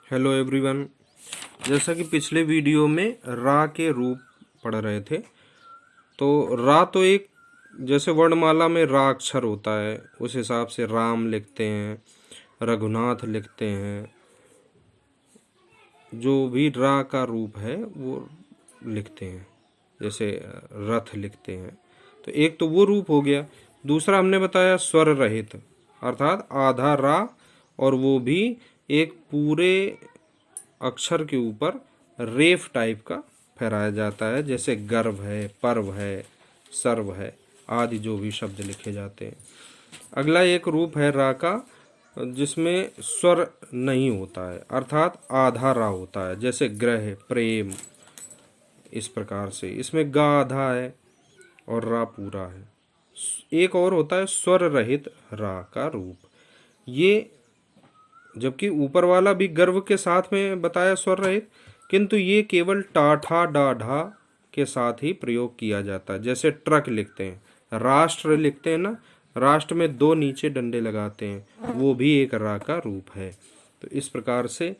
Hello everyone. जैसा कि पिछले वीडियो में रा के रूप पढ़ रहे थे, तो रा तो एक जैसे वर्णमाला में रा अक्षर होता है, उस हिसाब से राम लिखते हैं, रघुनाथ लिखते हैं। जो भी रा का रूप है वो लिखते हैं, जैसे रथ लिखते हैं। तो एक तो वो रूप हो गया। दूसरा हमने बताया स्वर रहित, अर्थात आधा रा, और वो भी एक पूरे अक्षर के ऊपर रेफ टाइप का फहराया जाता है, जैसे गर्व है, पर्व है, सर्व है आदि जो भी शब्द लिखे जाते हैं। अगला एक रूप है रा का जिसमें स्वर नहीं होता है, अर्थात आधा रा होता है, जैसे ग्रह, प्रेम। इस प्रकार से इसमें गा आधा है और रा पूरा है। एक और होता है स्वर रहित रा का रूप। ये जबकि ऊपर वाला भी गर्व के साथ में बताया स्वर रहित, किंतु ये केवल टाठा डाढ़ा के साथ ही प्रयोग किया जाता है। जैसे ट्रक लिखते हैं, राष्ट्र लिखते हैं ना, राष्ट्र में दो नीचे डंडे लगाते हैं, वो भी एक रा का रूप है। तो इस प्रकार से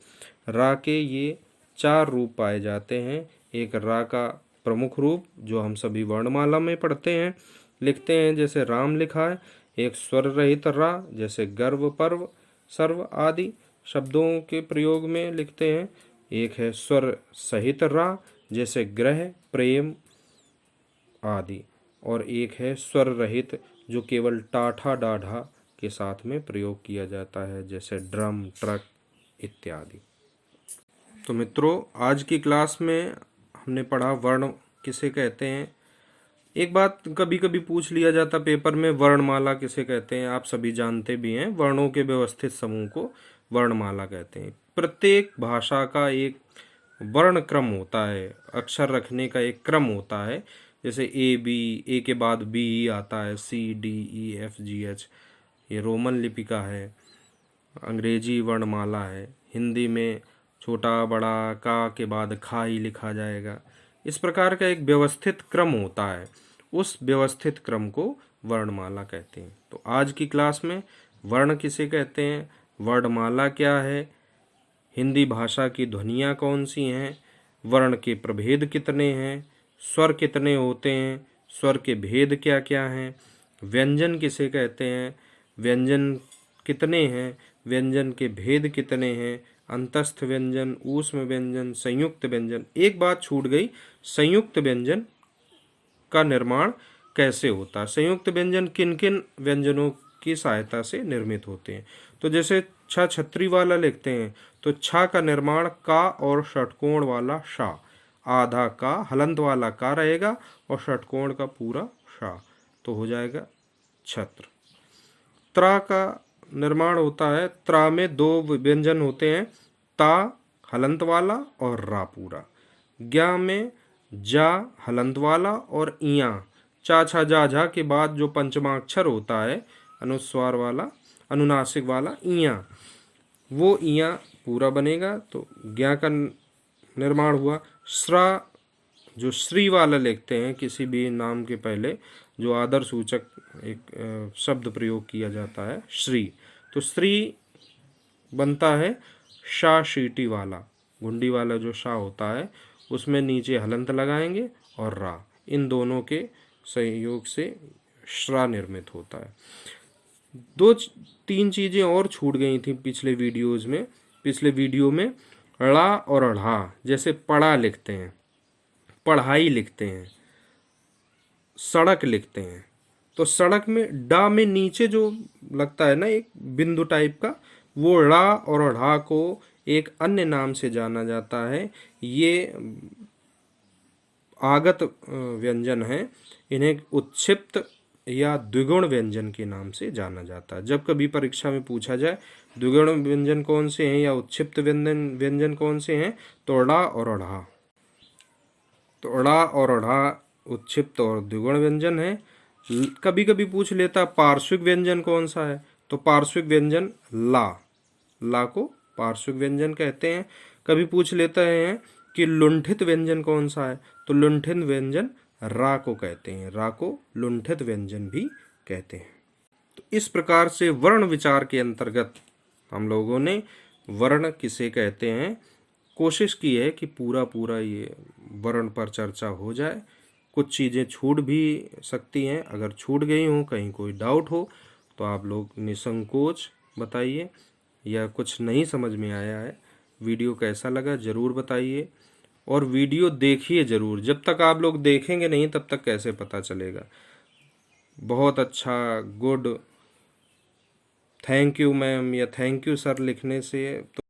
रा के ये चार रूप पाए जाते हैं। एक रा का प्रमुख रूप जो हम सभी वर्णमाला में पढ़ते हैं, लिखते हैं, जैसे राम लिखा है। एक स्वर रहित रा, जैसे गर्व, पर्व, सर्व आदि शब्दों के प्रयोग में लिखते हैं। एक है स्वर सहित रा, जैसे ग्रह, प्रेम आदि। और एक है स्वर रहित जो केवल टाठा डाढ़ा के साथ में प्रयोग किया जाता है, जैसे ड्रम, ट्रक इत्यादि। तो मित्रों, आज की क्लास में हमने पढ़ा वर्ण किसे कहते हैं। एक बात कभी कभी पूछ लिया जाता पेपर में, वर्णमाला किसे कहते हैं। आप सभी जानते भी हैं, वर्णों के व्यवस्थित समूह को वर्णमाला कहते हैं। प्रत्येक भाषा का एक वर्ण क्रम होता है, अक्षर रखने का एक क्रम होता है। जैसे ए बी, ए के बाद बी आता है, C D E F G H, ये रोमन लिपि का है। अंग्रेजी वर्णमाला है। हिंदी में छोटा बड़ा का के बाद खा ही लिखा जाएगा। इस प्रकार का एक व्यवस्थित क्रम होता है, उस व्यवस्थित क्रम को वर्णमाला कहते हैं। तो आज की क्लास में वर्ण किसे कहते हैं, वर्णमाला क्या है, हिंदी भाषा की ध्वनियाँ कौन सी हैं, वर्ण के प्रभेद कितने हैं, स्वर कितने होते हैं, स्वर के भेद क्या क्या हैं, व्यंजन किसे कहते हैं, व्यंजन कितने हैं, व्यंजन के भेद कितने हैं, अंतस्थ व्यंजन, ऊष्म व्यंजन, संयुक्त व्यंजन। एक बात छूट गई, संयुक्त व्यंजन का निर्माण कैसे होता है, संयुक्त व्यंजन किन किन व्यंजनों की सहायता से निर्मित होते हैं। तो जैसे छ छत्री वाला लिखते हैं, तो छ का निर्माण का और षटकोण वाला शा, आधा का हलंत वाला का रहेगा और षटकोण का पूरा शा, तो हो जाएगा छत्र। त्रा का निर्माण होता है, त्रा में दो व्यंजन होते हैं, ता हलंत वाला और रा पूरा। ज्ञा में जा हलंत वाला और इया, चा छा जा झा के बाद जो पंचमाक्षर होता है अनुस्वार वाला, अनुनासिक वाला इया, वो इया पूरा बनेगा। तो ज्ञा का निर्माण हुआ। श्रा जो श्री वाला लिखते हैं, किसी भी नाम के पहले जो आदर सूचक एक शब्द प्रयोग किया जाता है, श्री, तो श्री बनता है शा शीटी वाला, गुंडी वाला जो शा होता है उसमें नीचे हलंत लगाएंगे और रा, इन दोनों के संयोग से श्रा निर्मित होता है। दो तीन चीज़ें और छूट गई थी पिछले वीडियोज़ में। पिछले वीडियो में ड़ा और अढ़ा, जैसे पढ़ा लिखते हैं, पढ़ाई लिखते हैं, सड़क लिखते हैं। तो सड़क में डा में नीचे जो लगता है ना एक बिंदु टाइप का, वो ड़ा और अढ़ा को एक अन्य नाम से जाना जाता है। ये आगत व्यंजन है, इन्हें उत्क्षिप्त या द्विगुण व्यंजन के नाम से जाना जाता है। जब कभी परीक्षा में पूछा जाए द्विगुण व्यंजन कौन से हैं या उत्क्षिप्त व्यंजन कौन से हैं, तो ड़ा और अढ़ा। तो अड़ा और अढ़ा उत्क्षिप्त और द्विगुण व्यंजन है। कभी कभी पूछ लेता पार्श्विक व्यंजन कौन सा है, तो पार्श्विक व्यंजन ला, ला को पार्श्विक व्यंजन कहते हैं। कभी पूछ लेते हैं कि लुंठित व्यंजन कौन सा है, तो लुंठित व्यंजन रा को कहते हैं, रा को लुंठित व्यंजन भी कहते हैं। तो इस प्रकार से वर्ण विचार के अंतर्गत हम लोगों ने वर्ण किसे कहते हैं। कोशिश की है कि पूरा पूरा ये वर्ण पर चर्चा हो जाए। कुछ चीज़ें छूट भी सकती हैं, अगर छूट गई हों, कहीं कोई डाउट हो तो आप लोग निसंकोच बताइए, या कुछ नहीं समझ में आया है, वीडियो कैसा लगा ज़रूर बताइए। और वीडियो देखिए ज़रूर, जब तक आप लोग देखेंगे नहीं तब तक कैसे पता चलेगा। बहुत अच्छा, गुड, थैंक यू मैम या थैंक यू सर लिखने से तो